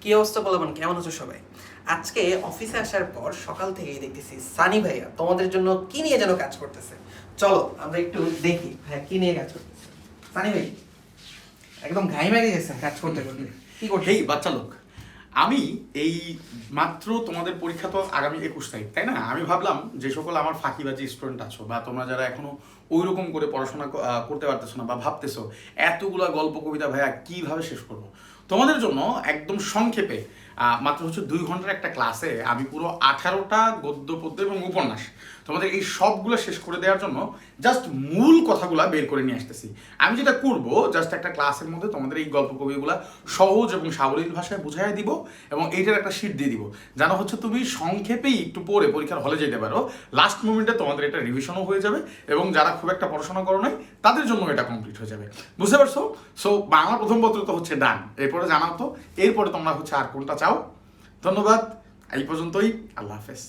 কি অবস্থা বলবেন, কেমন আছো সবাই? আজকে অফিসে আসার পর সকাল থেকেই দেখতেছি সানি ভাইয়া তোমাদের জন্য কি নিয়ে যেন কাজ করতেছে। চলো আমরা একটু দেখি ভাইয়া কি নিয়ে কাজ করতেছে। সানি ভাই একদম ঘাই মেরে গেছেন কাজ করতে করতে, কি করতে? হেই বাচ্চা লোক, আমি এই মাত্র তোমাদের পরীক্ষা তো আগামী 21 তারিখ, তাই না? আমি ভাবলাম যে সকল আমার ফাঁকিবাজি স্টুডেন্ট আছো বা তোমরা যারা এখনো ওই রকম করে পড়াশোনা করতে পারতেছো না বা ভাবতেছো এতগুলা গল্প কবিতা ভাইয়া কিভাবে শেষ করবো, তোমাদের জন্য একদম সংক্ষেপে মাত্র হচ্ছে 2 ঘন্টার একটা ক্লাসে আমি পুরো 18টা গদ্য পদ্য এবং উপন্যাস তোমাদের এই সবগুলো শেষ করে দেওয়ার জন্য জাস্ট মূল কথাগুলো বের করে নিয়ে আসতেছি। আমি যেটা করব, জাস্ট একটা ক্লাসের মধ্যে তোমাদের এই গল্প কবিগুলা সহজ এবং সাবলীল ভাষায় বুঝাই দিব এবং এইটার একটা শিট দিয়ে দিব, যেন হচ্ছে তুমি সংক্ষেপেই একটু পড়ে পরীক্ষার হলে যেতে পারো। লাস্ট মোমেন্টে তোমাদের এটা রিভিশনও হয়ে যাবে এবং যারা খুব একটা পড়াশোনা করো নাই তাদের জন্য এটা কমপ্লিট হয়ে যাবে। বুঝতে পারছো? সো বাংলা প্রথম পত্র তো হচ্ছে ডান, এরপরে জানাও তো এরপরে তোমরা হচ্ছে আর কোনটা চাও। ধন্যবাদ, এই পর্যন্তই। আল্লাহ হাফেজ।